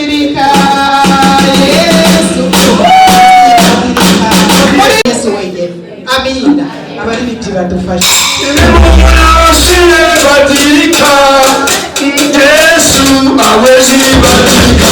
Itabirika Yesu wenyine. Amina. Abaririmbyi badufashe. Itabirika Yesu awezi badika.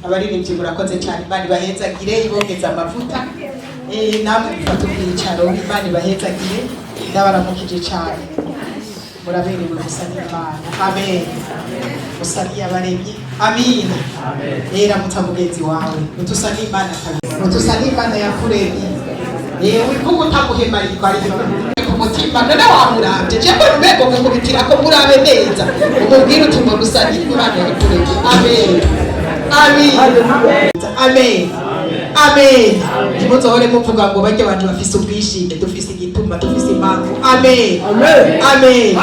Abaririmbyi murakoze cyane. Imana ibahezagire ibongeza amavuta. Namwe mufata ubwicaro. Imana ibahezagire ndabaramukije cyane. Muraberewe gusa n'Imana. Amen. Musaliye abaremyi. Amina. Era mutamugenzi wawe. Utusa n'Imana kabisa. Utusa n'Imana yakuremye. Wivuga utamuhemariko ariko umutima none wamuravye. Je mbona mbego mukubitira ko murabe neza. Umubwira uti ngo gusa n'Imana yakuremye. Amen. Amen. Amen. Amen. Muzohore muvuga ngo bajye abantu bafise ubwishime, dufise igituma, dufise impamvu. Amen. Amen.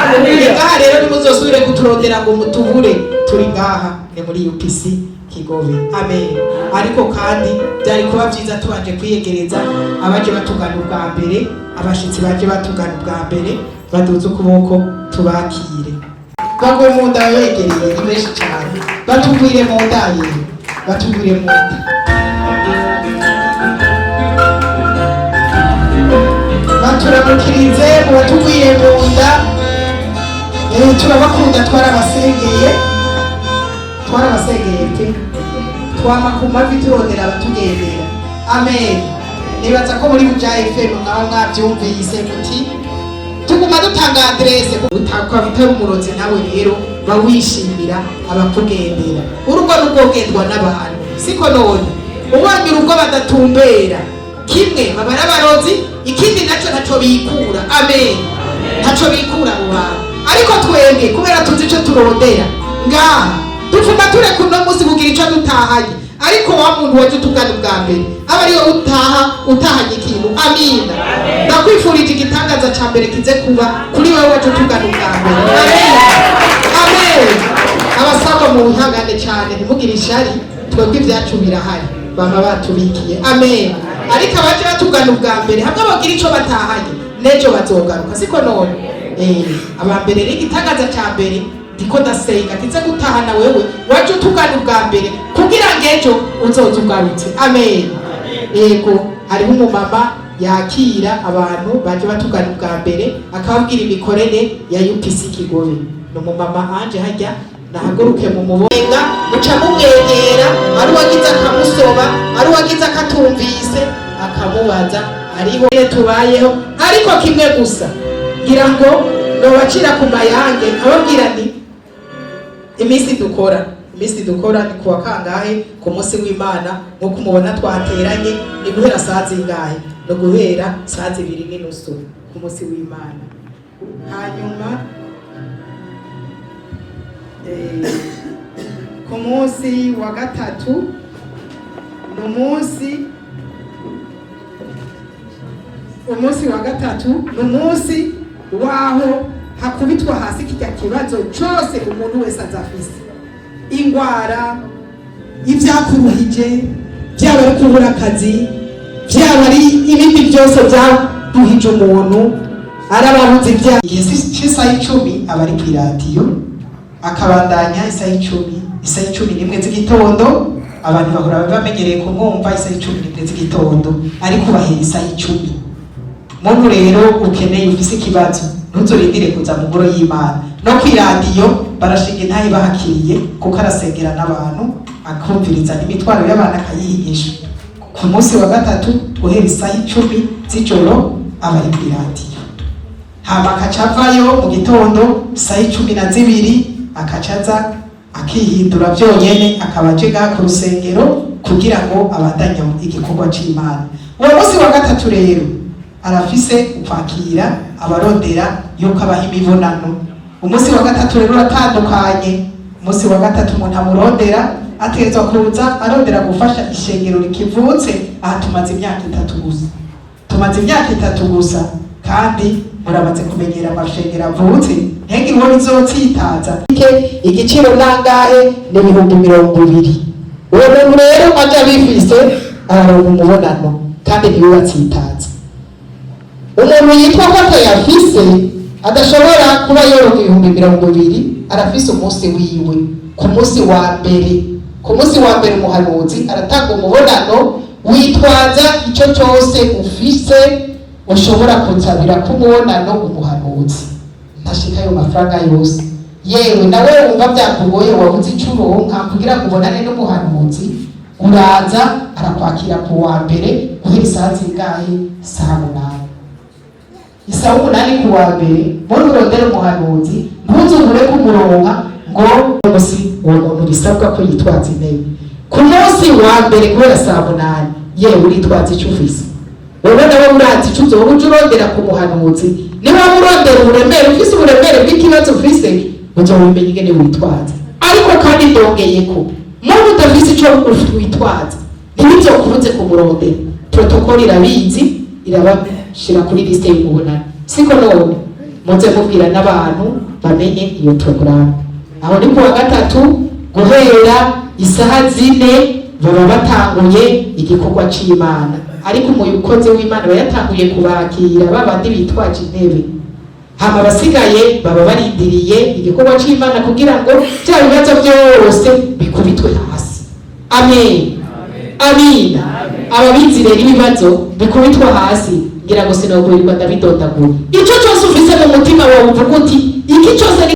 Ngaha rero nimuzosubire kuturondera ngo mutubure, turi ngaha ni muri UPC Kigobe. Amen. Ariko kandi byari kuba byiza tubanje kwiyegereza abaje batugana ubwa mbere, abashitsi baje batugana ubwa mbere, baduze ukuboko tubakire. Bagwe mu nda yegereye ni benshi cyane. Batugwire mu nda ye. Batugwire mu nda. Baturamukirize mu batugwire mu nda. Turabakunda twarabasengeye. Twarabasengeye pe. Twama ku mavi turondera abatugendera. Amen. Nibaza ko muri Buja FM mwabyumvise muti tuguma dutanga adresse utakwa bitari umurozi nawe rero bawishimira abakugendera. Urugo rugogendwa n'abantu siko none ubonye urugo badatumbera kimwe babara abarozi ikindi naco bikura. Amen. Naco bikura mu bantu ariko twebwe kubera tuzi ico turondera ngaha dupfuma ture kuno muzi bugira ico dutahanye ariko wa muntu waje tugana ubwa mbere aba ariyo utahanye ikintu. Amina. Ndakwifurije igitangaza ca mbere kize kuba kuri wewe waje tugana ubwa mbere. Amen. Abasaba mu ntangane cyane ntimugire ishari twebwe ibyacu birahari baba batubikiye. Amen. Ariko abaje batugana ubwa mbere hamwe bagira ico batahanye nejo bazogaruka siko none. Abambere rero igitangaza ca mbere ndiko ndasenga kize gutahana wewe waje tugana ubwa mbere kugira ngejo uzoza ugarutse. Amen. Yego hariho umumama yakira abantu baje batugana ubwa mbere akababwira imikorere ya UPC Kigobe. No umumama anje hajya nahaguruke mu mubonga muca mumwegera, ari uwagize akamusoba, ari uwagize akatumvise akamubaza ariho tubayeho. Ariko kimwe gusa ngira ngo nobacira ku mayange nkababwira nti iminsi dukora ni kuwa kangahe? Ku munsi w'Imana nk'uko mubona twateranye ni guhera saa zingahe? No guhera saa 2:30 ku munsi w'Imana. Hanyuma ku munsi wa gatatu umunsi wa gatatu n'umunsi waho hakubitwa hasi kijya kibazo cyose umuntu wese azafise, ingwara, ibyakuruhije, byaba ari kubura akazi, byaba ari ibindi byose byaduhije umuntu, arababuze ibyaha. Isaha 10 aba ari ku iradiyo, akabandanya isaha 10 z'igitondo. Abantu bahora bamenyereye kumwumva isaha 11 z'igitondo, ariko bahera isaha 10. Muntu rero ukeneye ufise ikibazo ntuzorindire kuza mu ngoro y'Imana, no ku iradiyo barashinga intayi bahakiriye, kuko arasengera n'abantu akumviriza n'imitwaro y'abantu akayihigisha. Ku munsi wa gatatu guhera isaha 10 z'ijoro aba ari ku iradiyo, hama akacavayo mu gitondo isaha 12 akacaza akihindura byonyene akabaje ku rusengero kugira ngo abandanye igikorwa c'Imana. Uwo munsi wa gatatu rero arafise kwakira abarondera yuko abaha imibonano. Umunsi wa gatatu rero uratandukanye. Umunsi wa gatatu umuntu amurondera ategerezwa kuza arondera gufasha ishengero rikivutse. Aha tumaze imyaka 3 gusa, kandi muramaze kumenyera amashengero avutse, ntege iwo bizotsitaza. Igiciro nangahe? Ni 20,000. Uwo muntu rero aja bifise araronka umubonano kandi ntibibatsitaza. Umuntu yitwa ko atayafise adashobora kuba yoronka 20,000, arafise umunsi wiwe. Ku munsi wa mbere umuhanuzi aratanga umubonano, witwaza icyo cyose ufise ushobora kunsabira ku mubonano umuhanuzi, ntashika ayo mafaranga yose. Yewe nawe wumva byakugoye wabuze icyo uronka kugira ngo ubonane n'umuhanuzi, uraza arakwakira ku wa mbere guhera isaha zingahe? Saa 8. Isaha 8 ku wa mbere muri urondera umuhanuzi, ntuzubure kumuronka ngo umunsi uwo muntu bisabwa ko yitwaza intebe. Ku munsi wa mbere guhera saa 8 yewe uritwaza icyo ufise. Wowe nawe urazi icyo uzoba uje urondera ku muhanuzi. Niba urondera uburemere, ufise uburemere bw'ikibazo ufise, uzobimenye ingene witwaza. Ariko kandi ndongeye ko muntu udafise icyo witwaza ntibizokubuze kumurondera. Protokoli irabizi, irabashira kuri liste y'umubonano. Siko none muze mubwira n'abantu bamenye iyo program. Aho ni kuwa gatatu guhera isaha 4 baba batanguye igikorwa c'Imana. Ariko umukozi w'Imana bayatanguye kubakira babandi bitwaje intebe, hama basigaye baba barindiriye igikorwa c'Imana kugira ngo bya bibazo byose bikubitwe hasi. Amen. Amina. Ababizi rero ibibazo bikubitwa hasi, ngira ngo sinogurirwa ndabidondagura. Icyo cyose ufise mu mutima wawe uvuga uti iki cyose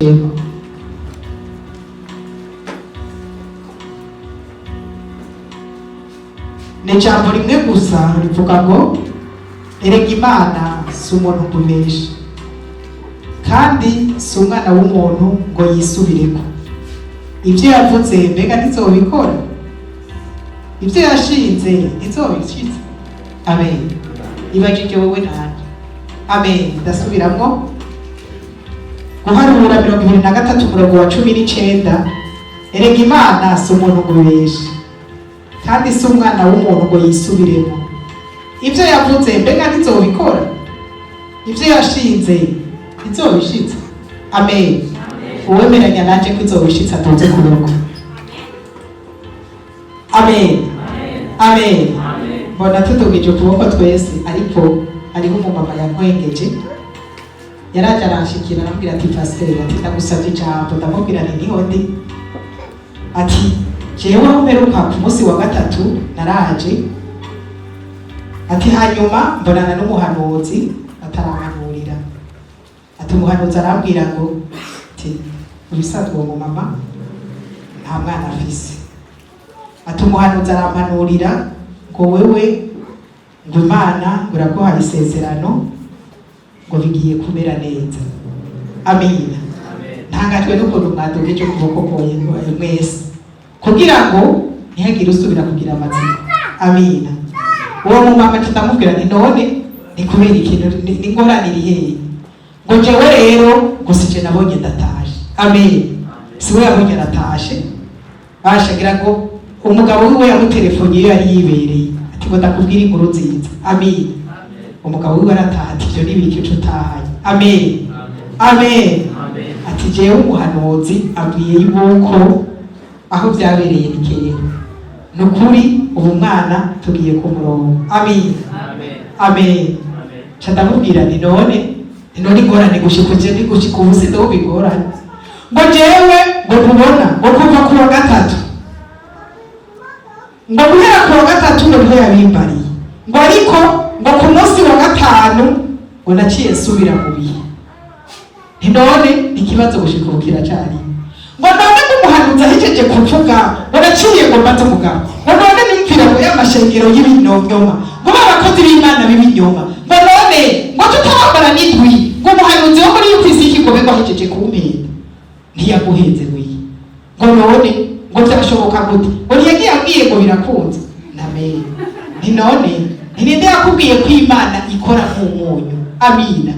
ni ijambo rimwe gusa rivuga ngo erega Imana si umuntu kubesha, kandi si umwana w'umuntu ngo yisubireko. Ibyo yavuze mbega ntizobikora, ibyo yashinze ntizobishitse. Amen. Ibajije wowe nanje. Amen. Ndasubiramo guharura 23 umurongo wa 19. Erega Imana si umuntu kubesha, kandi si umwana w'umuntu ngo yisubiremo. Ibyo yavuze mbega ntizobikora, ibyo yashinze ntizobishitse. Amen. Uwemeranya nanje ko izobishitse atonze kuruko. Amen. Amen. Mbona tutugije ukuboko twese, ariko hariho umumama yankwengeje, yaraje arashikira arambwira ati pasteur, ati ndagusavye ijambo. Ndamubwira nti niho ndi. Ati jewe aho mperuka ku munsi wa gatatu naraje, ati hanyuma mbonana n'umuhanuzi ataramanurira. Ati umuhanuzi arambwira ngo ati ubisanzwe uwo mama nta mwana afise. Ati umuhanuzi arampanurira ngo wewe ngo Imana uraguhaye isezerano ngo bigiye kumera neza. Amina. Ntangajwe n'ukuntu mwadogeje ukuboko koye mwese kugira ngo ntihagire usubira kugira amatsiko. Amina. Uwo mumama tutamubwira ni none ni kubera ikintu ni ngoranira iheye ngo jewe rero ngo sije nabonye ndatashe. Amen. Siwe yabonye ndatashe bashagira ngo umugabo wiwe yamutelefone iyo yari yibereye ati ngo ndakubwira inkuru nziza. Amen. Umugabo wiwe arataha ati ivyo nibiki ico utahaye. Amen. Amen. Ati jewe umuhanuzi abwiye yuko aho byabereye ni kera nukuri ubu mwana tugiye ku murongo. Amen. Amen. Ndamubwira ni none ingorane gushikuje ni gushika ubusi ndo bigorane ngo jewe ngo tubona ngo kuva ku wa gatatu ngo guhera ku wa gatatu ngo yabimbariye ngo ariko ngo ku munsi wa gatanu ngo naciye nsubira mu bihe. None ikibazo gushikukira cyane ngo none umuhanuzi ahejeje kuvuga ngo naciye ngo mbaze umugabo ngo none nimvira ngo y'amashengero y'ibinyoma ngo babakozi b'Imana b'ibinyoma ngo none ngo tutabambara n'indwi ngo umuhanuzi wo muri y'ukwisi ikigobe ngo ahejeje kumpera ntiyaguhenze wiye ngo none ngo byashoboka gute ngo ntiyagiye abwiye ngo birakunze. Amen. None ninde yakubwiye ko Imana ikora nk'umunyu. Amina.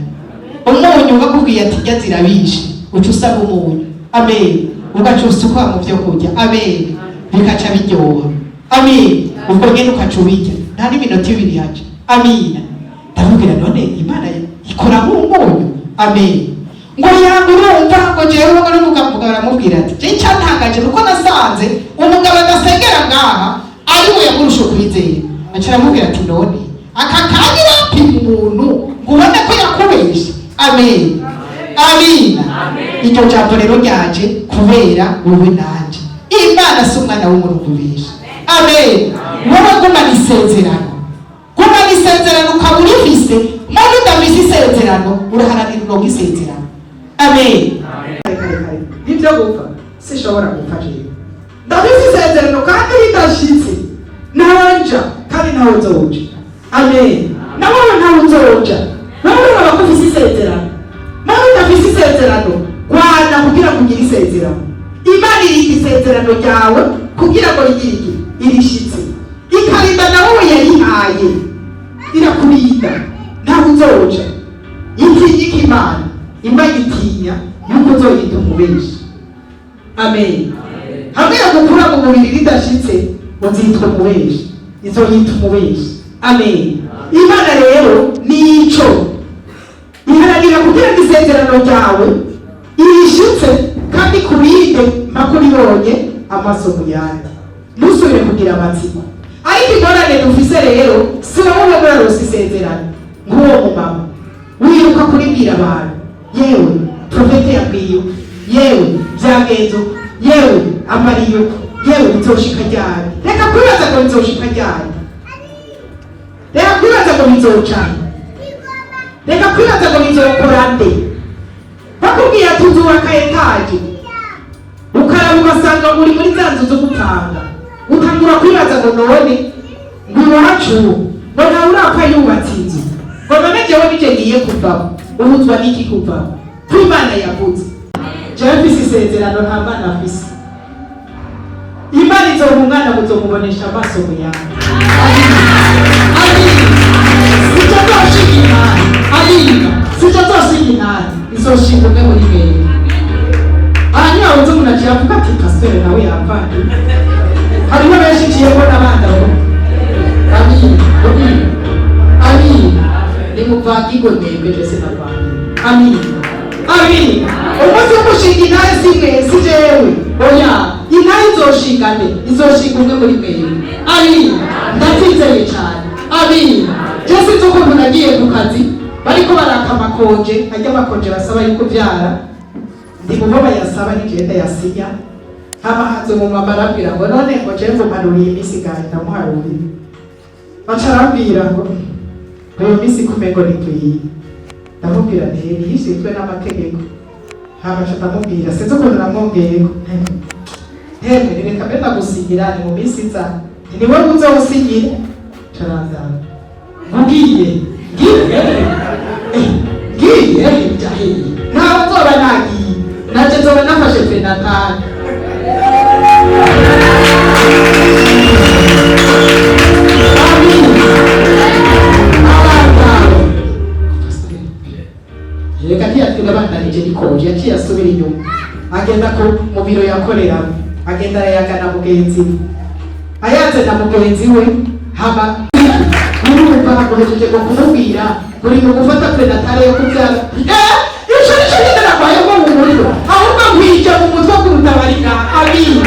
Umunyu bakubwiye ati jya zirabishe uca usaba umunyu. Amen. Ugaca usukwa mu byo kurya. Amen. Bikaca biryoha. Amen. Ubwo nyene ukaca ubirya nta n'iminota ibiri haca. Amina. Ndamubwira none Imana ikora nk'umunyu. Amen. Ngo yangurumva ngo jewe ngo n'umugabo aramubwira ati je cyantangaje nuko nasanze umugabo adasengera ngaha ari we yagurusha kwizera. Acara amubwira ati none aka kagira pima umuntu ubone ko yakubesha. Amen. Amina. Icyo jambo rero ryaje kubera wowe nanje. Imana si umwana w'umuntu kubesha. Amen. Wowe gumana isezerano. Gumana isezerano ukaba urifise muntu udafise isezerano uraharanira uronka isezerano. Amen. Nibyo gupfa sishobora gupfa jewe ndafise isezerano kandi ridashitse nanja kandi ntawe nzoja. Amen. Nawe ntawe nzoja nawe abakufise isezerano nawe udafise isezerano rwana kugira ngo ugire isezerano. Imana iri isezerano ryawe kugira ngo rigire irishitse ikarinda nawe yayihaye irakurinda ntawe nzoja. Yitinyika Imana Imana itinya yuko uzoyita umubeshi. Amen. Hamwe yo gukura mu mubiri ridashitse uzitwa umubeshi izoyita umubeshi. Amen. Imana rero nico iharanira kugira ngo isezerano ryawe irishitse kandi kurinde makuribonye amaso mu yandi ntusubire kugira amatsiko. Ariko ingorane dufise rero si wowe murarose isezerano nk'uwo mumama wiruka kuribwira abantu yewe profete yabwiye yewe byagenzo yewe amariyo yewe bizoshika ryari. Reka kwibaza ngo bizoshika ryari. Reka kwibaza ngo bizocana. Reka kwibaza ngo bizokora nde. Bakubwiye ati uzubaka etaje ukaraba ugasanga muri za nzu zo gupanga utangura kwibaza ngo none ngo iwacu ngo nawe urapfa yubatse inzu ngo none jewe nije ngiye kuvamo ubuzwa n'iki kuvamo ko Imana yavuze. Jewe mfise isezerano nta mwana afise. Imana izoha umwana muzomubonesha amaso mu yandi. Sicyo zoshinga intare. Amina. Sicyo zoshinga intare izoshinga umwe muri mwebwe. Hanyuma uzi umuntu aciye avuga ati pasiteri nawe yavanye hariho benshi nciyemo n'abandi aho. Amina. Amina. Nimuvangirwe mwebwe twese n'abandi. Amina. Amina. Umunsi wo gushinga intare si mwe si jewe. Oya intare izoshinga nde izoshinga umwe muri mwebwe. Amina. Ndatinzeye cyane. Amina. Jese nzi ukuntu nagiye ku kazi bariko baraka amakonje ajya amakonje basaba yuko byara ndi mubo bayasaba n'igenda yasinya hama hanze mu mama arabwira ngo none ngo je mvumanuriye imisi gahe ndamuharuye baca arabwira ngo iyo misi kumego nikwiye ndamubwira nti yishitwe n'amategeko hama ndamubwira sinzi ukuntu namwongeyeko hemwe reka mbere ndagusigira ni mu minsi iza ni wowe uzawusigira tarazana ngiye ntawe nzoba nagiye nacyo nzoba nafashe penatani reka ntiyatwira abandanije nikoje yaciye asubira inyuma agenda mu biro yakoreramo agenda arayagana mugenzi we ayaze na mugenzi we haba urumva hakomejeje ngo kumubwira buri mu gufata predatare yo kubyara icyo nicyo nyine nabayemo mu muriro ahubwo nkwije mu mutwe kurutabarika abina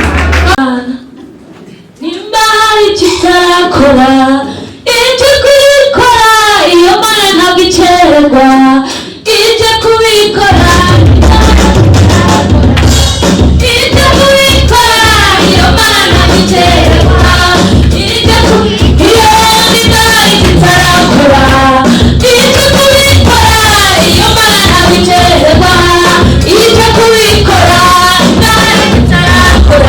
nimba hari ikitarakora icyo kubikora iyo mana ntabwo ikererwa icyo kubikora icyo kubikora iyo mana ntabwo ikererwa icyo kubikora nimba hari ikitarakora icyo kubikora iyo mana ntabwo ikererwa icyo kubikora nimba hari ikitarakora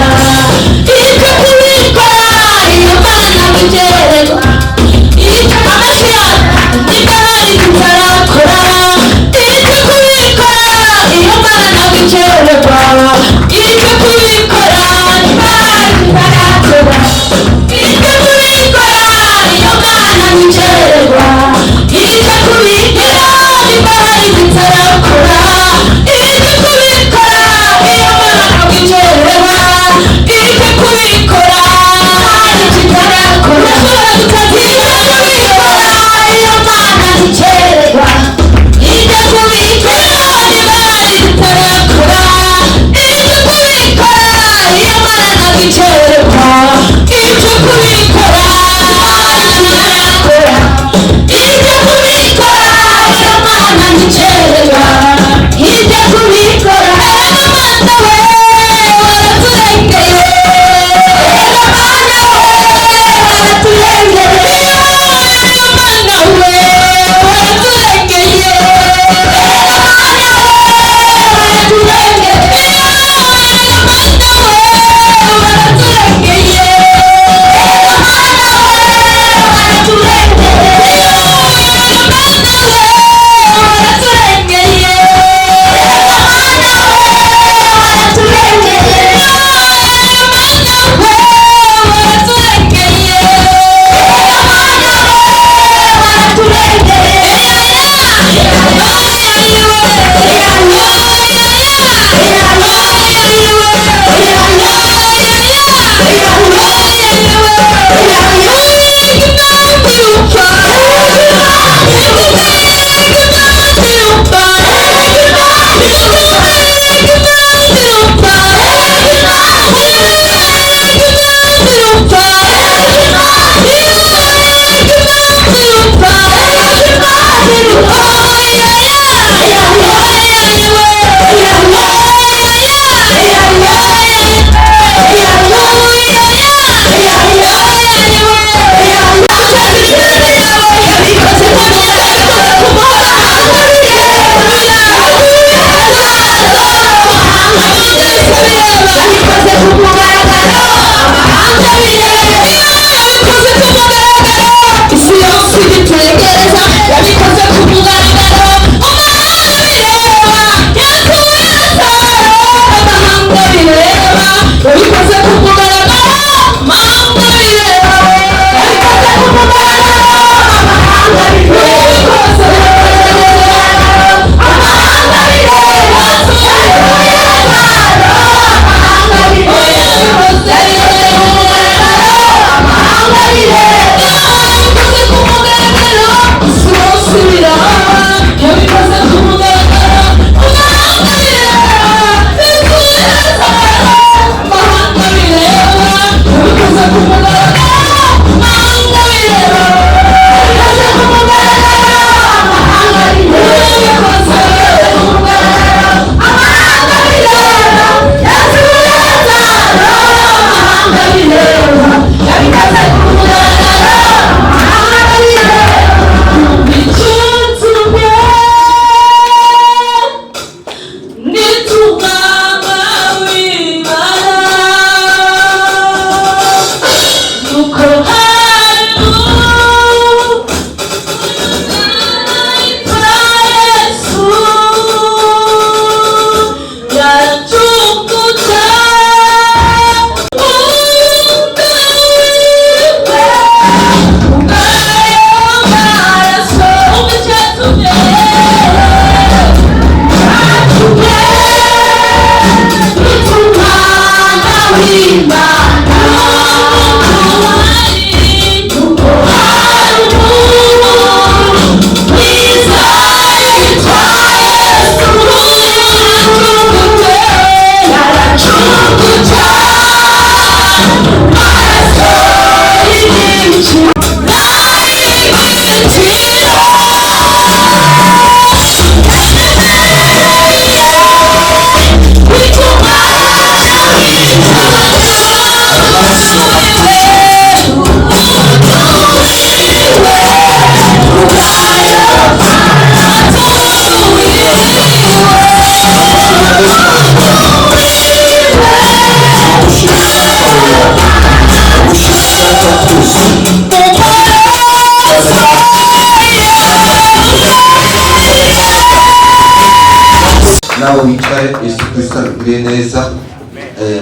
Nabo bicaye Yesu Kristo abigiriye neza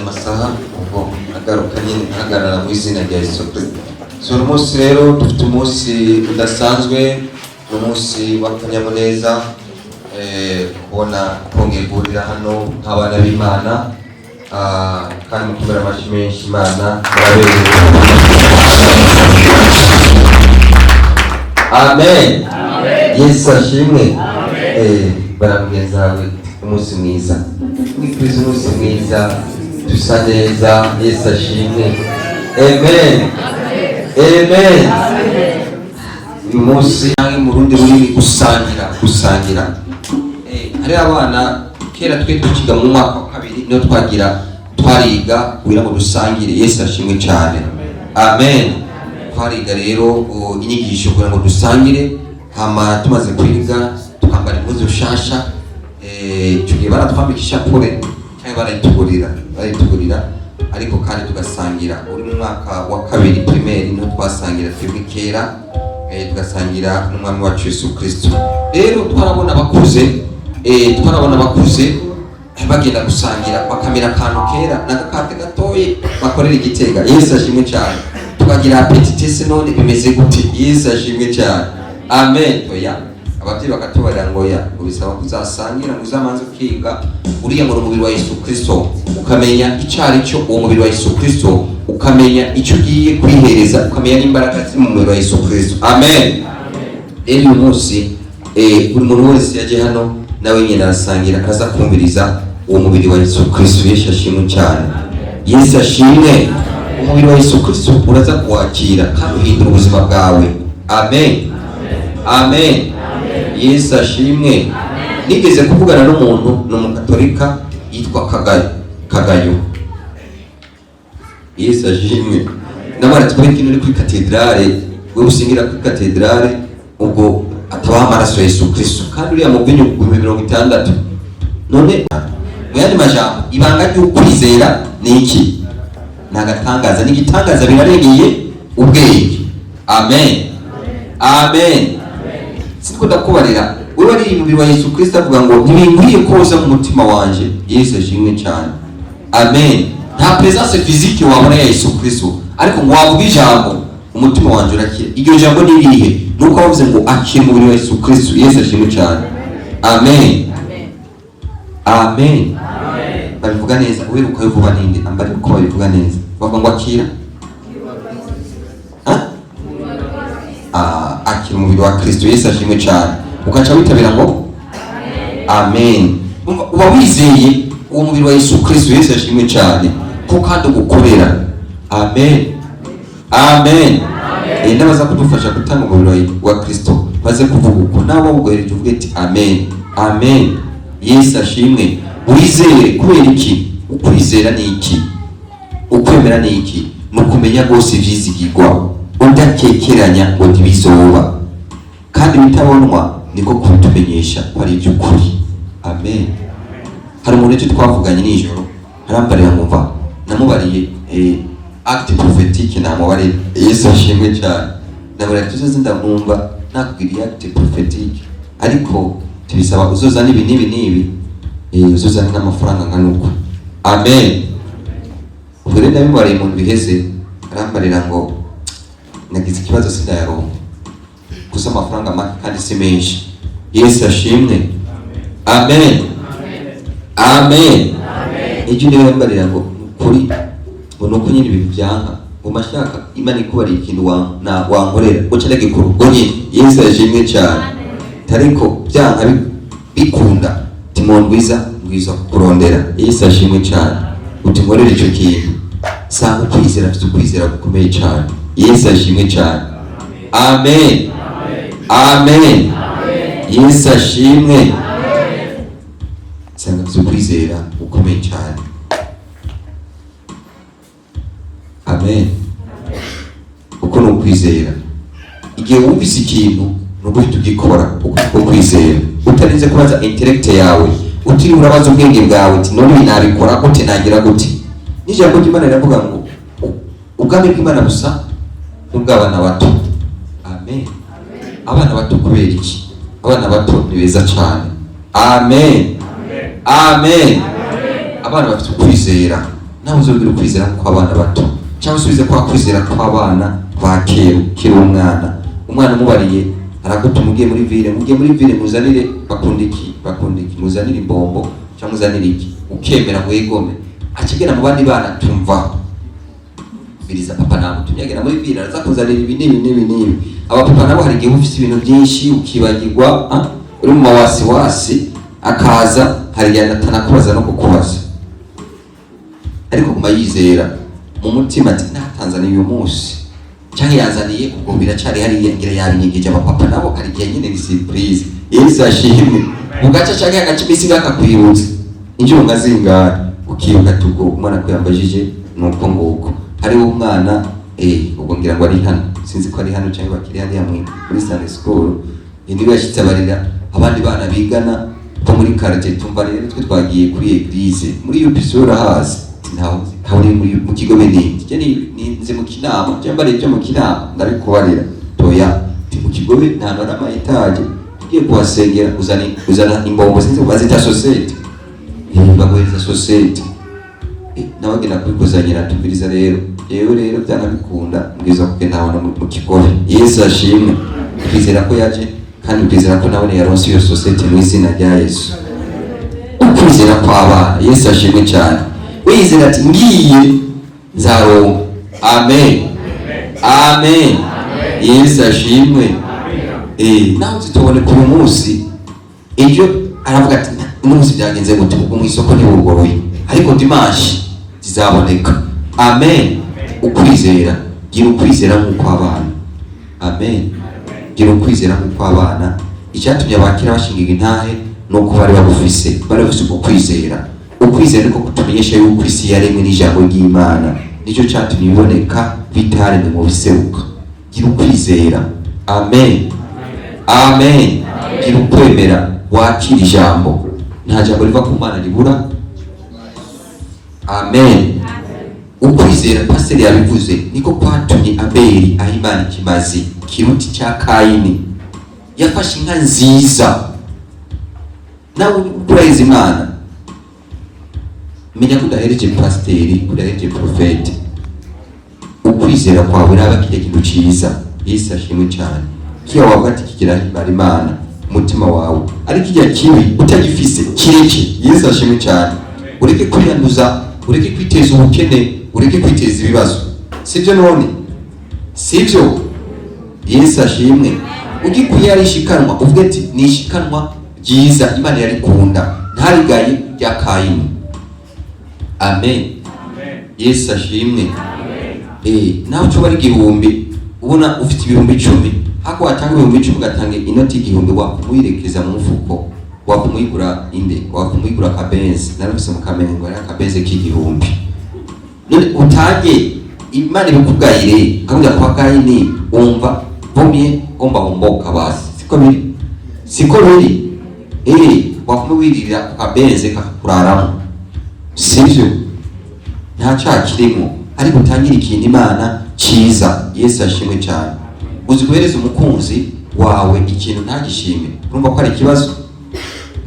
masaha ubwo agaruka nyine ahagarara mu izina rya Yesu Kristo. So uyu munsi rero dufite umunsi udasanzwe, umunsi w'akanyamuneza kubona twongeye guhurira hano nk'abana b'Imana kandi mukomera amashyi menshi Imana muraberewe. Amen. Yesu ashimwe. Baramugeza hawe umunsi mwiza, mwifuriza umunsi mwiza, dusa neza. Yesu ashimwe. Amen. Amen. Uyu munsi nange mu rundi rurimi gusangira. Hari abana kera twe tukiga mu mwaka wa kabiri niyo twariga kugira ngo dusangire. Yesu ashimwe cyane. Amen. Twariga rero inyigisho kugira ngo dusangire, hama tumaze kwiga tukambara impuzu nshasha. Tugiye baratwambika ishapure cyangwa barayitugurira ariko kandi tugasangira. Uri mu mwaka wa kabiri primaire niho twasangira twebwe kera, tugasangira n'umwami wacu Yesu Kristo. Rero twarabona bakuze bagenda gusangira bakamera akantu kera n'agakate gatoye bakorera igitega. Yesu ashimwe cyane. Tukagira appetite none bimeze gute? Yesu ashimwe cyane. Amen. Oya ababyeyi bakatubarira ngo ya ubisaba kuzasangira ngo uzamanze ukiga uriya mu mubiri wa Yesu Kristo, ukamenya icyari cyo uwo mubiri wa Yesu Kristo, ukamenya icyo ugiye kwihereza, ukamenya n'imbaraga ziri mu mubiri wa Yesu Kristo. Amen. Uyu munsi buri muntu wese yaje hano nawe nyine arasangira, akaza kumviriza uwo mubiri wa Yesu Kristo. Yesu ashimwe cyane. Yesu ashimwe. Umubiri wa Yesu Kristo uraza kuwakira kandi uhindura ubuzima bwawe. Amen. Amen. Yesu ashimwe. Nigeze kuvugana n'umuntu n'umukatolika yitwa Kagayo. Yesu ashimwe. Namara twari kintu kuri katedrale, we usingira kuri katedrale ubwo atabaha amaraso Yesu Kristo kandi uriya mu bwinyu 60. None mu yandi majambo ibanga ry'ukwizera ni iki? Nagatangaza, n'igitangaza birarengeye ubwenge. Amen. Amen. Siko ndakubarira wewe ari umubiri wa Yesu Kristo avuga ngo ntibingwiye koza mu mutima wanje. Yesu ashimwe cyane. Amen. Nta presence physique wabona ya Yesu Kristo ariko ngo wavuga ijambo umutima wanje urakira. Iryo jambo ni irihe? Nuko wavuze ngo akira umubiri wa Yesu Kristo. Yesu ashimwe cyane. Amen. Amen. Babivuga neza wewe ukayivuga ninde ambari uko babivuga neza bavuga ngo akira akira umubiri wa Kristo. Yesu ashimwe cyane. Ukaca witabira ngo amen. Uba wizeye uwo mubiri wa Yesu Kristo. Yesu ashimwe cyane ko kandi ugukorera. Amen. Amen. Ndabaza kudufasha gutanga umubiri wa Kristo baze kuvuga uko nawe uguhereje uvuge ati amen. Amen. Yesu ashimwe. Wizere kubera iki? Ukwizera ni iki? Ukwemera ni iki? Nukumenya gose vyizigirwa udakekeranya ngo ntibizoba kandi bitabonwa niko kubitumenyesha ko ari iby'ukuri. Amen. Hari umuntu cyo twavuganye nijoro arambarira ngumva namubariye acte prophétique namubariye. Yesu ashimwe cyane. Nabura tuzoze ndamwumva nakubwiriye acte prophétique ariko tubisaba uzoza nibi uzoza n'amafaranga nganuko. Amen. Ubwo rero ndabibariye mu biheze arambarira ngo nagize ikibazo sindayaronka gusa amafaranga make kandi si menshi. Yesu ashimwe. Amen. Amen. Ijye niwe mbarira ngo kuri ngo nuko nyine ibintu byanka mu mashaka Imana ikubariye ikintu wankorera uca ndagikora ubwo nyine. Yesu yashimwe cyane. Ariko byanka bikunda timondwiza ngwiza kurondera. Yesu ashimwe cyane. Uti nkorera icyo kintu sanga ukwizera, afite ukwizera gukomeye cyane. Yesu ashimwe cyane. Amen, amen. Yesu ashimwe. Sanga afite ukwizera gukomeye cyane. Amen. Uko ni ukwizera. Igihe wumvise ikintu nuguhita ugikora uko kwizera, utarinze kubaza intellect yawe, utiriwe urabaza ubwenge bwawe uti none nabikora gute, nagira gute. N'ijambo ry'Imana riravuga ngo ubwami bw'Imana busa n'ubw'abana bato. Amen. Abana bato kubera iki? Abana bato ni beza cyane. Amen, amen. Abana bafite ukwizera. Nawe uzogira ukwizera ko abana bato, cyangwa usubize kwa kwizera kw'abana ba kera umwana mubariye araguta mugiye muri ville muzanire bakundiki muzanire imbombo cyangwa muzanire iki, ukemera ngo yegome akigera mu bandi bana tumva biriza papa nabo tunyagera muri ville araza kuzanira ibi n'ibi. Abapapa nabo hari igihe ufite ibintu byinshi ukibagirwa, uri mu mawasi akaza hari igihe atanakubaza no kukubaza, ariko kuma yizera mu mutima ati natanzaniye uyu munsi cyangwa yazaniye ubwo biracyari hari ngira yabinyigije. Abapapa nabo hari igihe nyine ni surprise. Yesu ashimwe. Ugaca cyangwa agacimisi ngakakwibutsa injiro ngazingana ukibuka tugo umwana kwiyambajije nuko nguko hari umwana ubwo ngira ngo ari hano, sinzi ko ari hano cyangwa bakiri hano muri Sunday school. Niba yashitse abarira abandi bana bigana ko muri quartier tumva rero twe twagiye kuri eglise muri UPC hasi ntaho muri mu kigo benindi nze mu kinama cyangwa rero mu kinama ndabikubarira toya mu kigo nta nama etaje tugiye kuhasengera uzana imbombo sinzi bazita society bagoheza society nabagenda kubikuzanyira tubiriza rero rero byanabikunda mbwiza kugenda abona mu kigo. Yesu ashimwe. Kwizera ko yaje kandi kwizera ko nabone yaronse iyo society mu izina rya Yesu. Ukwizera kw'abana. Yesu ashimwe cyane. Wizera ati ngiye nzaronka. Amen, amen. Yesu ashimwe. Nawe zitubone ku munsi ibyo aravuga ati umunsi byagenze gute ubwo mu isoko ntibugoroye, ariko dimanche zizaboneka. Amen. Ukwizera, gira ukwizera nk'uko abana. Amen. Gira ukwizera nk'uko abana. Icyatumye abakira bashingiga intahe nuko bari bagufise ukwizera. Ukwizera niko kutumenyesha yuko isi yaremwe n'ijambo ry'Imana, nicyo cyatumye iboneka bitaremwe mu biseruka. Gira ukwizera. Amen, amen. Gira ukwemera, wakira ijambo, nta jambo riva ku Mana ribura. Amen. Ukwizera pastor yabivuze niko kwatumye Abeli aha Imana ikimazi kiruti cya Kayini. Yafashe inka nziza. Nawe urayeze Imana, menya kudahereje pasiteri, kudahereje profeti. Ukwizera kwawe naba kijya kintu cyiza. Yesu ashimwe cyane. Kiya wabati kigira himbara Imana umutima wawe, ariko kijya kibi utagifise kireke. Yesu ashimwe cyane. Ureke kwiyanduza, ureke kwiteza ubukene, ureke kwiteza ibibazo. Sibyo none? Sibyo? Yesu ashimwe. Ugikuye arishikanwa uvuge ati nishikanwa ryiza Imana yari kunda ntarigaye rya Kayini. Amen. Yesu ashimwe. Nawe cyo bari igihumbi ubona ufite ibihumbi 10 hako watanga ibihumbi 10 ugatanga inoti igihumbi wakumuyirekeza mu mfuko wakumuyigura inde wakumuyigura kabenzi narufise mu kamengo ya kabenzi k'igihumbi. None utage Imana ibukugayire kabuja kwa Kayini umva bomye omba omboka basi siko biri wakumuwirira kabenzi kakuraramo. Sivyo? Nta cyakirimo, ariko utangira ikintu Imana cyiza. Yesu ashimwe cyane. Uzi guhereza umukunzi wawe ikintu ntagishime, urumva ko ari ikibazo?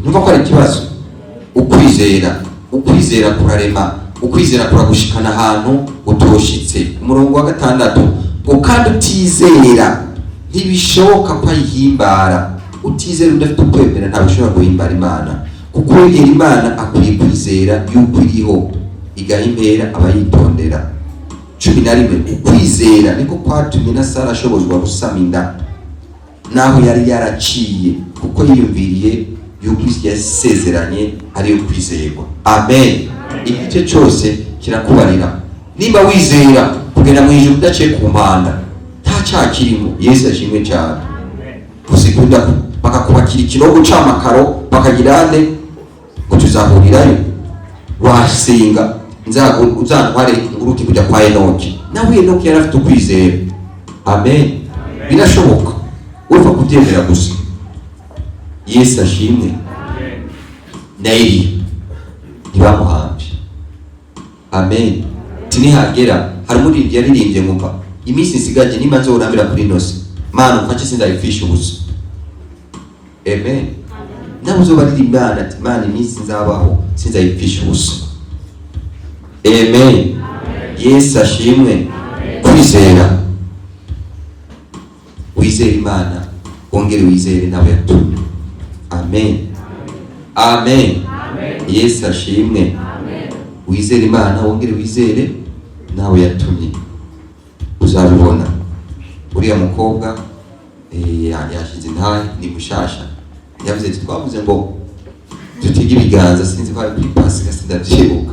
Urumva ko ari ikibazo? Ukwizera kurarema, ukwizera kuragushikana ahantu utoshitse. Umurongo wa 6 ukandi utizera ntibishoboka ko ayihimbara. Utizera udafite ukwemera ntabishobora guhimbara Imana, kuko wegera Imana akwiye kwizera yuko iriho igahimbera abayitondera. 11 ukwizera niko kwatumye na Sara ashobozwa gusama inda naho yari yaraciye, kuko yiyumviriye yuko yasezeranye ari yo kwizerwa. Amen. Igice cyose kirakubarira, nimba wizera kugenda mu ijuru udaciye ku mpanda nta cyaha kirimo. Yesu ashimwe cyane. Usikunda bakakubakira ikinogo c'amakaro bakagira ande ngo tuzahurirayo, wasenga uzantware nguruke kujya kwa Enoki. Nawe Enoki yari afite ukwizera. Amen. Birashoboka upfa kubyemera gusa. Yesu ashimwe. Na Eliya ntibamuhambye. Amen. Tinihagera hari umuririmbyi yaririmbye ngumva iminsi isigaje nimba nzorambira kuri nose Mana mfashe sindayifisha ubusa. Amen. Nabo uzobaririmba ati Mana iminsi nzabaho sinzayifisha ubusa. Amen. Yesu ashimwe. Kwizera, wizere Imana wongere wizere nawe yatumye. Amen. Amen. Yesu ashimwe. Wizere Imana wongere wizere nawe yatumye. Uzabibona. Uriya mukobwa yashize intahe ni mushasha, yavuze ati twavuze ngo tutege ibiganza, sinzi ko ari kuri Pasika sindavyibuka,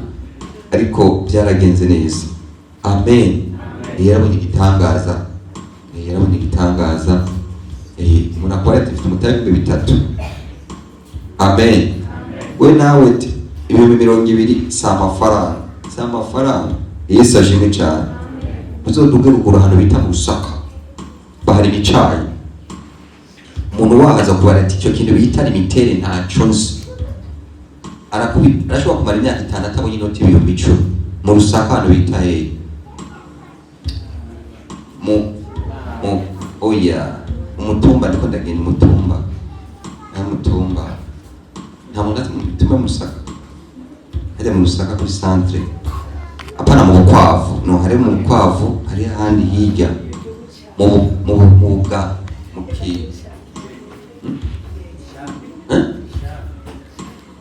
ariko byaragenze neza. Amen. Yarabonye igitangaza, yarabonye igitangaza. Umuntu akora ati mfite umutahe bitatu. Amen. We nawe ati ibihumbi 20 si amafaranga, si amafaranga. Yesu ashimwe cyane. Uzoduge ruguru hano bita mu Rusaka bahari bicaye, umuntu waza kubara ati icyo kintu bita limitere ntaco nzi, arashobora kumara imyaka 5 atabonye inoti y'ibihumbi 10 mu Rusaka hano bita oya umutumba, ndiko ndagenda umutumba nta muntu ati umutumba mu Rusaka, hajya mu Rusaka kuri centre, apana mu Bukwavu, no hari mu Bukwavu hari handi hirya mu bwa muki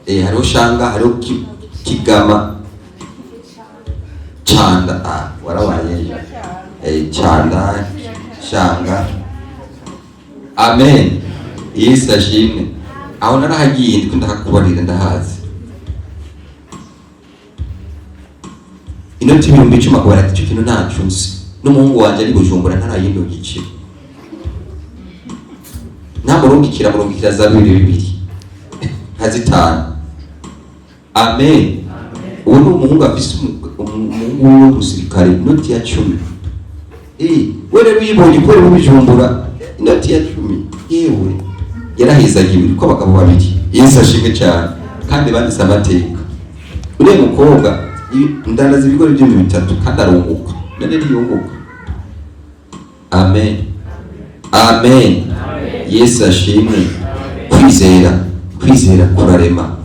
hariho Shanga, hariho Kigama, Canda, warabaye Canda, Shanga. Amen. Yesu ashimwe. Aho narahagiye ndiko ndakakubarira ndahazi. Inoti y'ibihumbi 10 akabara ati icyo kintu ntaco nzi, n'umuhungu wanje ari Bujumbura ntarayindi giciro, namurungikira za 2 nkazitana. Amen. Uwo ni umuhungu afise umuhungu w'umusirikare, inoti ya 10. Were wibonye ko mu Bujumbura inoti ya 10 yewe yarahizagiwe ko abagabo babiri. Yesu ashimwe cyane kandi banditse amateka. Uriya mukobwa ndandaza ibigori by'ibihumbi 3 kandi arunguka, none niyunguka. Amen. Amen. Yesu ashimwe. Kwizera kurarema,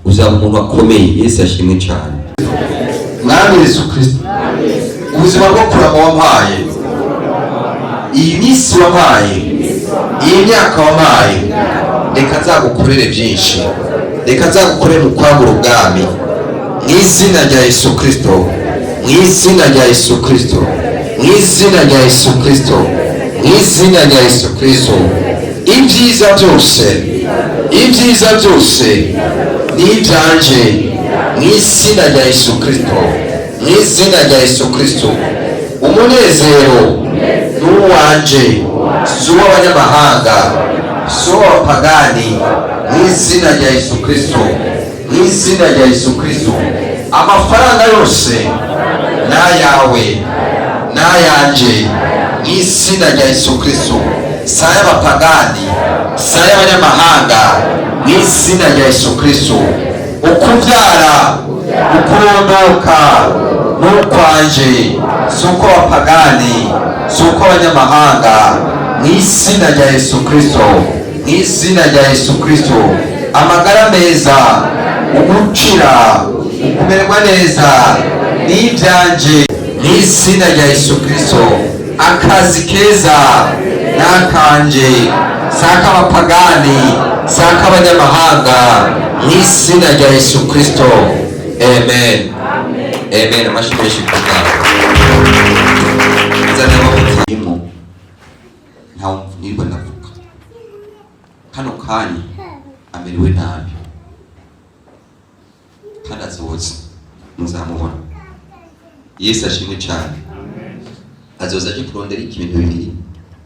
uzaba umuntu akomeye. Yesu ashimwe cyane. Mwami Yesu Kristo, ubuzima bwo kurama wampaye, iyi minsi wampaye, iyi myaka wampaye, reka nzagukorere byinshi, reka nzagukorere mu kwagura ubwami, mu izina rya Yesu Kristo, mu izina rya Yesu Kristo, mu izina rya Yesu Kristo, mu izina rya Yesu Kristo. Ibyiza byose ni ibyanje, mu izina rya Yesu Kristo, mu izina rya Yesu Kristo. Umunezero n'uwanje, si uw'abanyamahanga, si uw'abapagani, mu izina rya Yesu Kristo, mu izina rya Yesu Kristo. Amafaranga yose n'ayawe n'ayanje, mu izina rya Yesu Kristo. Si ay'abapagani, si ay'abanyamahanga, mu izina rya Yesu Kristo. Ukubyara, ukurondoka n'ukwanje, si uko abapagani, si uko abanyamahanga, mu izina rya Yesu Kristo, mu izina rya Yesu Kristo. Amagara meza, ugukira, ukumererwa neza ni ibyanje, mu izina rya Yesu Kristo. Akazi keza n'akanje, si ak'abapagani, si ak'abanyamahanga, mu izina rya Yesu Kristo. Amen. Amen. Amashyi menshi ku Bwana. ntawe nirwa ndavuga kano kanya amerewe nabi kandi azoza muzamubona. Yesu ashimwe cyane. Azoza aje kurondera ibintu bibiri,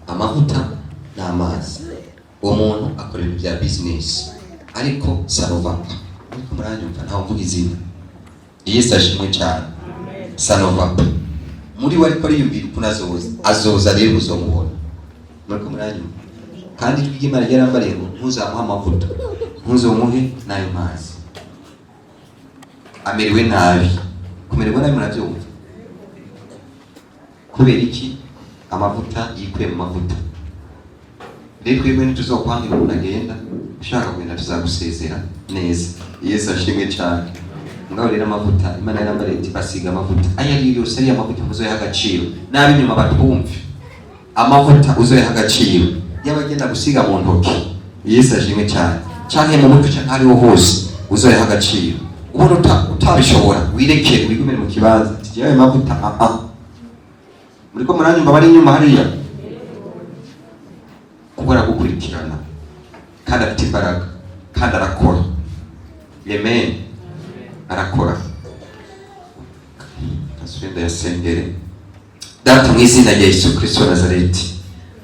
amavuta n'amazi. Uwo muntu akora ibintu bya business ariko sanovapa, ariko muranyumva ntawe mvuga izina. Yesu ashimwe cyane. Sanovapa muri we ariko ariyumvira ukuntu azoza rero uzomubona. Muriko muranyumva kandi ijwi ry'Imana ryarambariye ngo ntuzamuhe amavuta ntuzomuhe n'ayo mazi. Amerewe nabi. Kumererwa nabi murabyumva kubera iki? Amavuta yikuye mu mavuta. Rero twebwe ntituzokwangira umuntu agenda ushaka kugenda, tuzagusezera neza. Yesu ashimwe cyane. Ngaho rero amavuta Imana yarambariye iti basiga amavuta aya ari yose, ari amavuta muzoyaha agaciro nabi nyuma batwumve. Amavuta uzoyaha agaciro y'abagenda gusiga mu ntoki. Yesu ashimwe cyane. Canke mu mutwe canke ariho hose uzoyaha agaciro. Ubona utabishobora wirekere wigumire mu kibanza tigiye amavuta muriko muranyumva bari inyuma hariya kubera gukurikirana kandi afite imbaraga kandi arakora. Amen. Arakora. Kaswenda yasengere. Data mu izina rya Yesu Kristo wa Nazareti,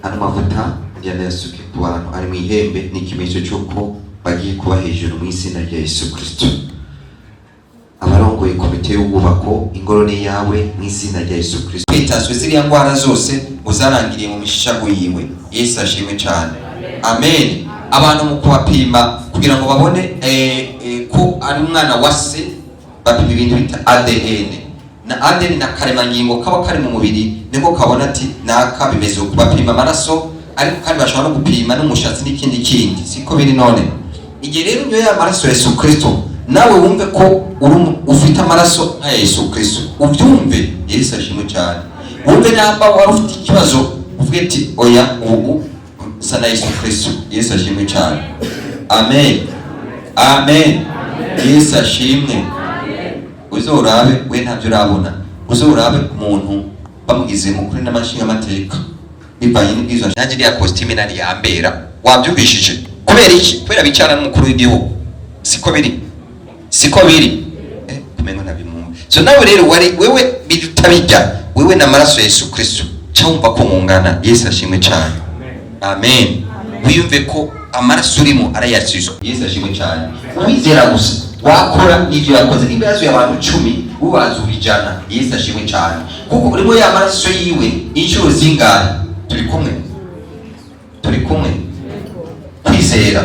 ano mavuta yanayasuke ku bantu ari mu ihembe n'ikimenyetso cy'uko bagiye kuba hejuru mu izina rya Yesu Kristo. Abarongoye komite y'ububako ingorone yawe mu izina rya Yesu Kristo. Kwitaswe ziriya ngwara zose uzarangiriye mu mishishago yiwe. Yesu ashimwe cyane. Amen. Abantu mu kubapima kugira ngo babone ko ari umwana wa se, bapima ibintu bita ADN. Na ADN na karemangingo kaba kari mu mubiri niko kabona ati naka bimeze uko. Bapima amaraso ariko kandi bashobora no gupima n'umushatsi n'ikindi. Siko biri none. Igihe rero nyo ya maraso ya Yesu Kristo, nawe wumve ko ufite amaraso nka Yesu Kristo, ubyumve. Yesu ashimwe cyane. Wumve namba wari ufite ikibazo uvuge ati oya ubu sana Yesu Kristo. Yesu ashimwe cyane. Amen. Amen. Yesu ashimwe. Uzorabe we ntabyo urabona, uzorabe umuntu bamugize mukuri n'amashinga amateka bivanye n'ibwizo nanjye ya costume nari yambera. Wabyumvishije kubera iki? Kubera bicara n'umukuru w'igihugu. Siko biri kumengo nabimumva. So nawe rero wewe birutabijya wewe na maraso ya Yesu Kristo cyumva ko mungana. Yesu ashimwe cyane. Amen. Wiyumve ko amaraso urimo arayasizwe. Yesu ashimwe cyane. Wizera gusa wakora n'ibyo yakoze. Ibibazo y'abantu 10 ubaza ubijana. Yesu ashimwe cyane. Kuko urimo ya maraso yiwe inshuro zingana. Turi kumwe kwizera.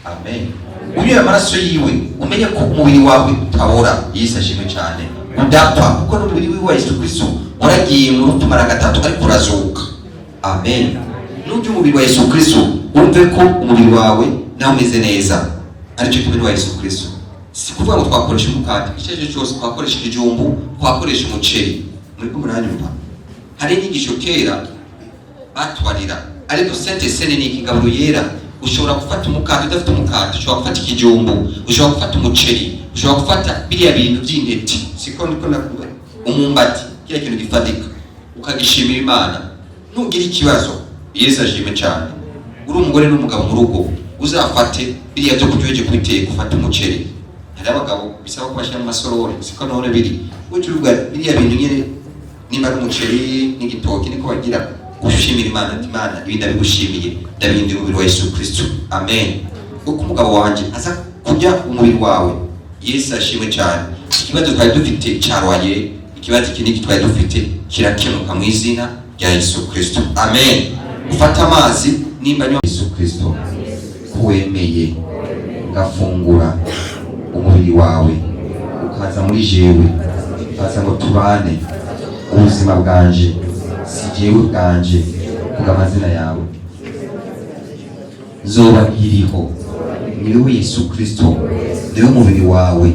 Amen. Uyu amaraso yiwe umenye ko umubiri wawe utabora. Yesu ashimwe cyane. Udapfa kuko n'umubiri wiwe wa Yesu Kristo uragiye mu rutumara gatatu ariko urazuka. Amen. N'ubyo umubiri wa Yesu Kristo umve ko umubiri wawe nawe umeze neza. Aricyo kimwe wa Yesu Kristo. Si kuvuga ngo twakoresha umukati icyo cyose, twakoresha ijumbu, twakoresha umuceri. Muri ko muranyumva hari inyigisho kera batwarira ariko sente sene ni ikigaburo yera. Ushobora gufata umukati udafite umukati, ushobora gufata ikijumbu, ushobora gufata umuceri, ushobora gufata biriya bintu by'intete. Siko niko nakuba umumbati kya kintu gifatika ukagishimira Imana nugira ikibazo. Yesu ashimwe cyane. Uri umugore n'umugabo mu rugo uzafate biriya byo kuryoje kwiteka, ufata umuceri. Hari abagabo bisaba ko bashyira mu masorori. Siko none biri ucuruga biriya bintu nyene nimba ari umuceri n'igitoki niko bagira gushimira Imana. Imana ibi ndabigushimiye, ndabindira umubiri wa Yesu Kristo. Amen. Kuko umugabo wanje aza kujya umubiri wawe. Yesu ashimwe cyane. Ikibazo twari dufite cyarwaye, ikibazo kiniki twari dufite kirakemuka mu izina rya Yesu Kristo. Amen. Ufata amazi nimba nywa Yesu Kristo kuwemeye ngafungura umubiri wawe ukaza muri jewe, ukaza ngo tubane ubuzima bwanje, si jewe bwanje kuga amazina yawe zoba iriho. Niwe Yesu Kristo, niwe mubiri wawe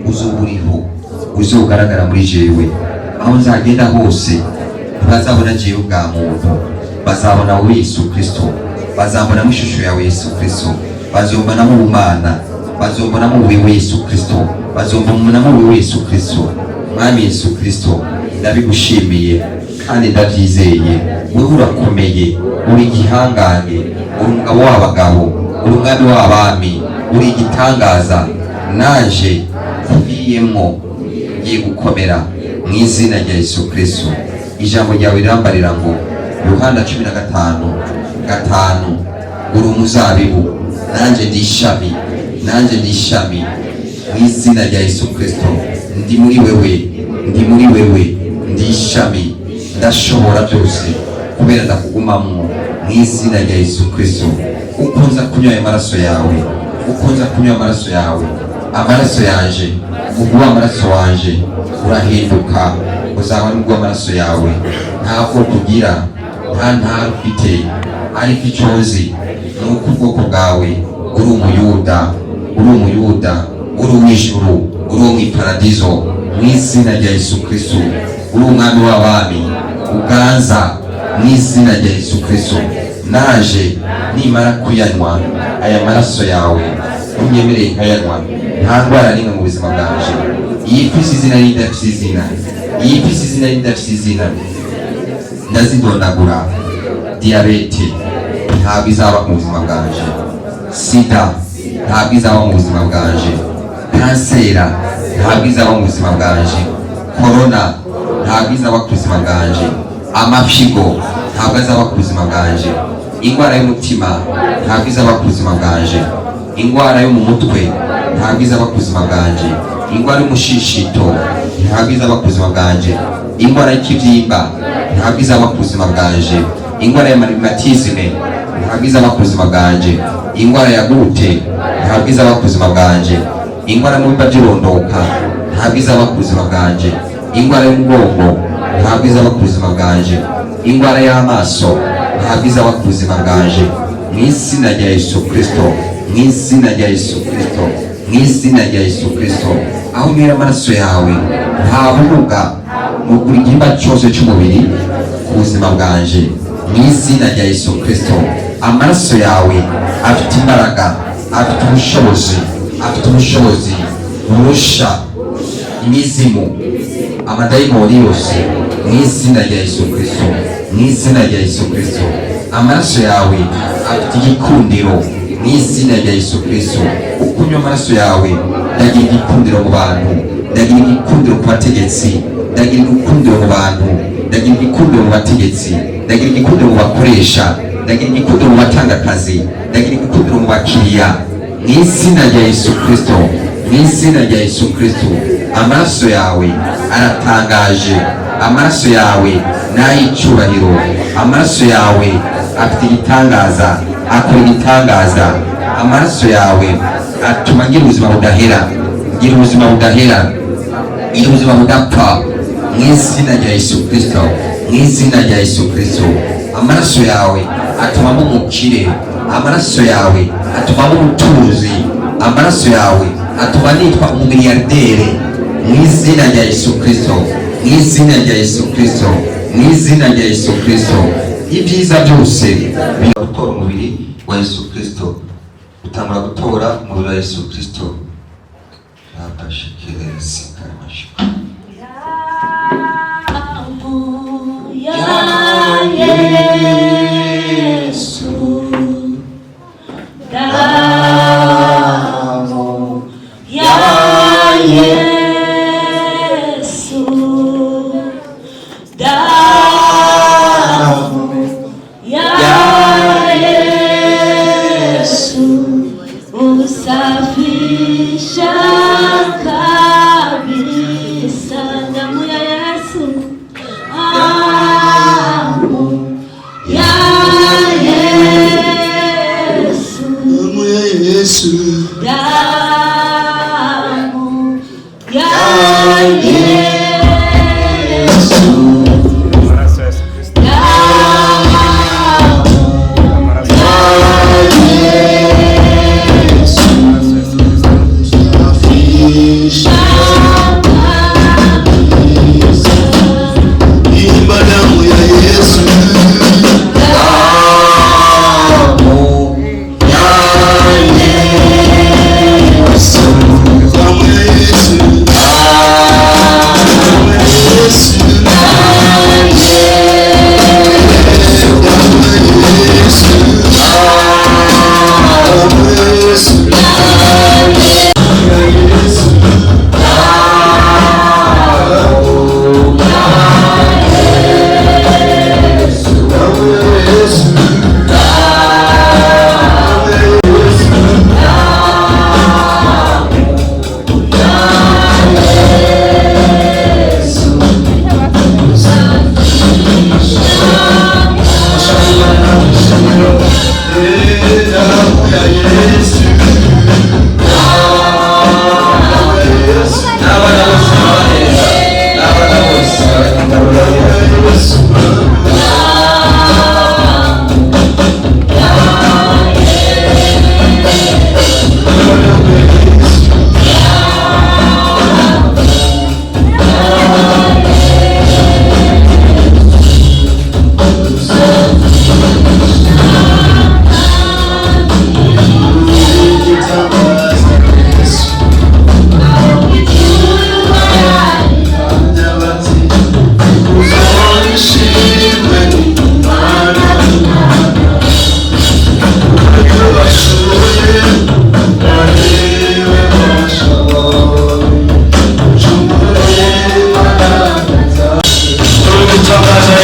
uzuburiho, uzogaragara muri jewe. Aho nzagenda hose ntibazabona jewe bwa muntu, bazabona wowe Yesu Kristo, bazabona mu ishusho yawe Yesu Kristo, bazobona mu Bumana, bazobona mu wewe Yesu Kristo, bazobona mu wewe Yesu Kristo. Mwami Yesu Kristo, ndabigushimiye kandi ndabyizeye. Wewe urakomeye, uri igihangange, uri umugabo w'abagabo, uri umwami w'abami, uri igitangaza. Naje kubiyemo ngiye gukomera mu izina rya Yesu Kristo. Ijambo ryawe rirambarira ngo Yohana 15:5, uri umuzabibu, nanjye ndi ishami, nanjye ndi ishami. Mu izina rya Yesu Kristo, ndi muri wewe, ndi muri wewe, ndi ishami, ndashobora byose kubera ndakugumamo mu izina rya Yesu Kristo. Ukunza kunywa amaraso yawe, ukunza kunywa amaraso yawe, amaraso yanje, uguha amaraso wanje, urahinduka, uzaba n'ubwo amaraso yawe. Ntabwo kugira nta ntara ufite, ariko icyo uzi ni uko ubwoko bwawe uri umuyuda, uri umuyuda, uri uw'ijuru, uri uwo mu iparadizo. Mu izina rya Yesu Kristo, uri umwami w'abami, uganza mu izina rya Yesu Kristo. Naje nimara kuyanywa aya maraso yawe, unyemereye nkayanywa, nta ndwara n'imwe mu buzima bwanje. Iyi fisi izina n'idafite izina, iyi fisi izina n'idafite izina, ndazidondagura. Diyabete ntabwo izaba mu buzima bwanje, sida ntabwo izaba mu buzima bwanje, kansera ntabwo izaba mu buzima bwanje, korona ntabwo izaba ku buzima bwanje, amapfigo ntabwo azaba ku buzima bwanje, indwara y'umutima ntabwo izaba ku buzima bwanje, indwara yo mu mutwe ntabwo izaba ku buzima bwanje, indwara y'umushishito ntabwo izaba ku buzima bwanje, indwara y'ikibyimba ntabwo izaba ku buzima bwanje, indwara ya marimatizme ntabwo izaba ku buzima bwanje, indwara ya gute ntabwo izaba ku buzima bwanje, indwara y'umubimba by'irondoka ntabwo izaba ku buzima bwanje, indwara y'umugongo ntabwo izaba ku buzima bwanje, indwara y'amaso ntabwo izaba ku buzima bwanje. Mu izina rya Yesu Kristo, mu izina rya Yesu Kristo, mu izina rya Yesu Kristo, aho unywera amaraso yawe nta bumuga mu buri gihimba cyose cy'umubiri ku buzima bwanje. Mu izina rya Yesu Kristo, amaraso yawe afite imbaraga, afite ubushobozi, afite ubushobozi burusha imizimu, amadayimoni yose. Mu izina rya Yesu Kristo, mu izina rya Yesu Kristo, amaraso yawe afite igikundiro. Mu izina rya Yesu Kristo, ukunywa amaraso yawe ndagira igikundiro mu bantu, ndagira igikundiro ku bategetsi, ndagira igikundiro mu bantu, ndagira igikundiro mu bategetsi, ndagira igikundiro mu bakoresha, ndagira igikundiro mu batanga akazi, ndagira igikundiro mu bakiriya. Mu izina rya Yesu Kristo, mu izina rya Yesu Kristo, amaraso yawe aratangaje, amaraso yawe ni ay'icyubahiro, amaraso yawe afite igitangaza, akora igitangaza. Amaraso yawe atuma ngira ubuzima budahera, ngira ubuzima budahera, ngira ubuzima budapfa. Mu izina rya Yesu Kristo, mu izina rya Yesu Kristo, amaraso yawe atuma umukire, amaraso yawe atuma umutuzi, amaraso yawe atuma nitwa umumiliyardere. Mu izina rya Yesu Kristo, mu izina rya Yesu Kristo, mu izina rya Yesu Kristo, ibyiza byose biragutora umubiri wa Yesu Kristo, utangura gutora umubiri wa Yesu Kristo. Usafisha kabisa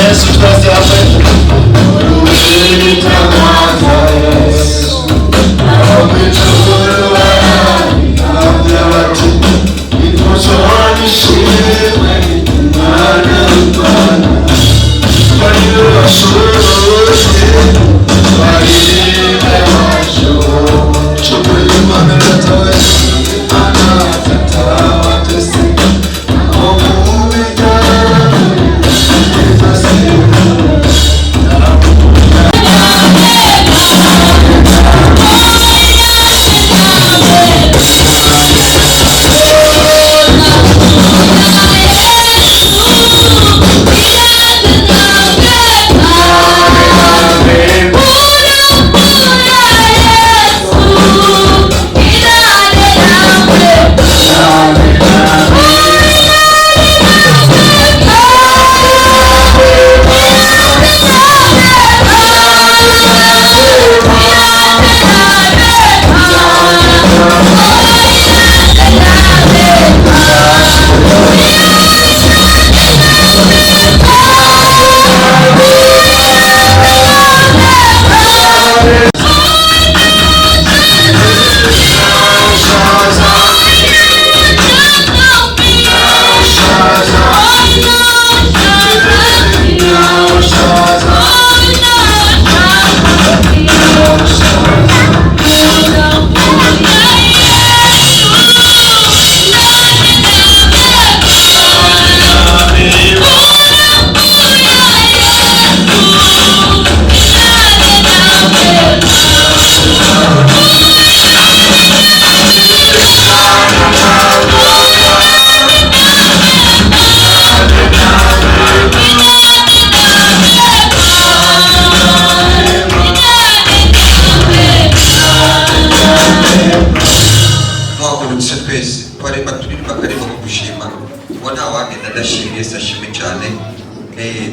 Yesu twese hamwe uruwitangaza Yesu aho mw'ijuru barabye bati ikuzo n'ishimwe Imana y'Imana bariwe bashoboye bariwe bashoboye Imana yatawe Imana yatawe twese aho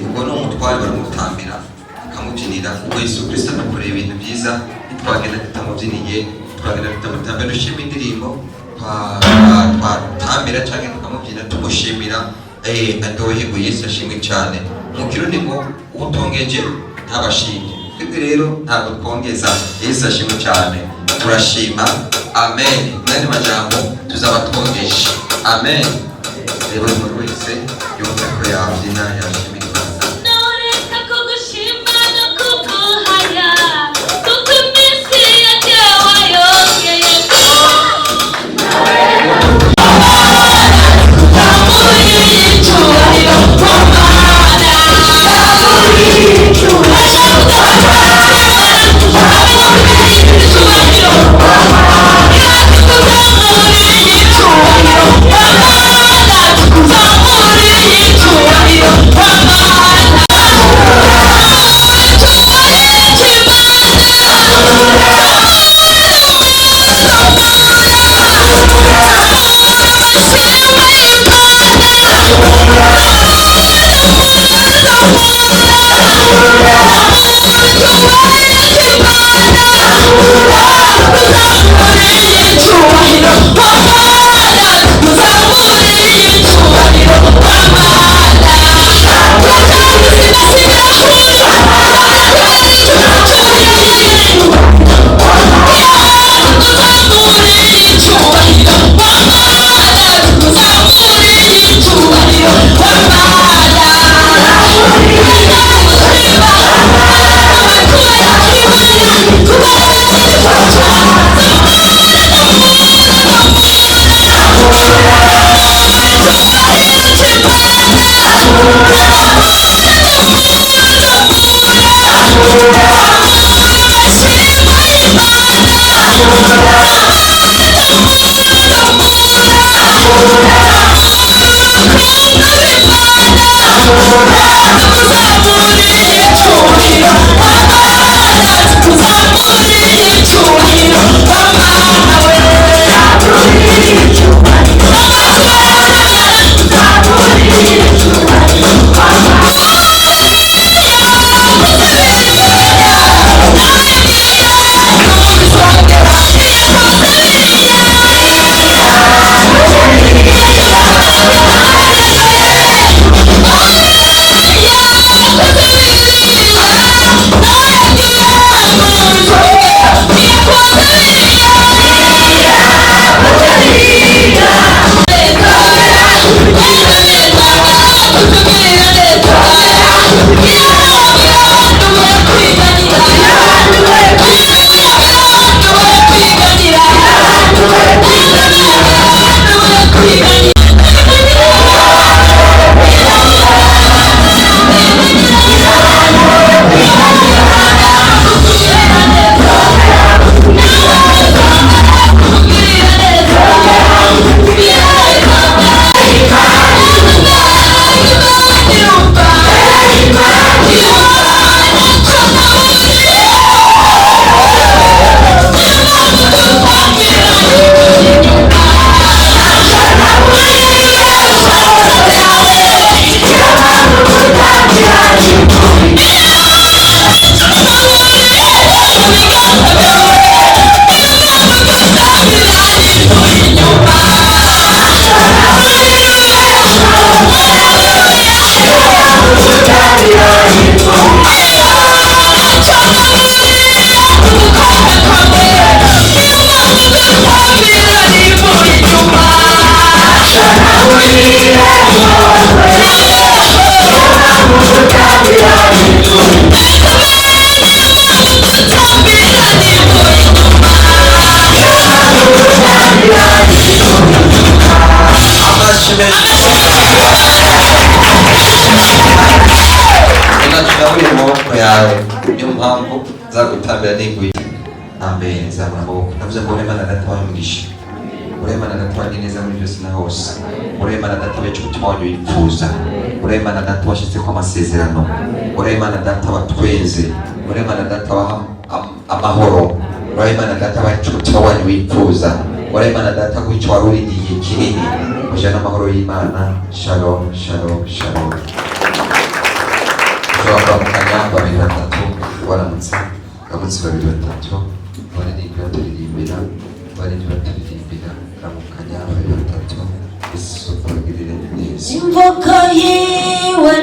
ubwo ni umutware baramutambira akamubyinira ubwo Yesu Kristo adukoreye ibintu byiza ntitwagenda tutamubyiniye twagenda tutamutambira dushima indirimbo twatambira cyangwa tukamubyina tumushimira adohego Yesu ashimwe cyane mu kirundi ngo utongeje ntabashimye twebwe rero ntabwo twongeza Yesu ashimwe cyane turashima amen mwene majambo tuzaba twongeje amen rero umuntu wese yumva ko yabyina yashimira mpamvu zagutambira n'ingwi. Amen. Zamura amaboko. Ndavuze ngo Imana data wamugisha. Imana data wagire neza muri byose na hose. Imana data wica umutima wanyu wifuza. Imana data washyize ko amasezerano. Imana data watwenze. Imana data waha amahoro. Imana data wica umutima wanyu wifuza. Imana data wica wari uri igihe kinini. Ujana amahoro y'Imana. Shalom, shalom, shalom. Ushobora mukanya babiri batatu waramutse. Ramutse babiri batatu. Baririmbira turirimbira. Baririmbira turirimbira. Ramukanya babiri batatu. Yesu tubagirire neza. Imvoka yiwe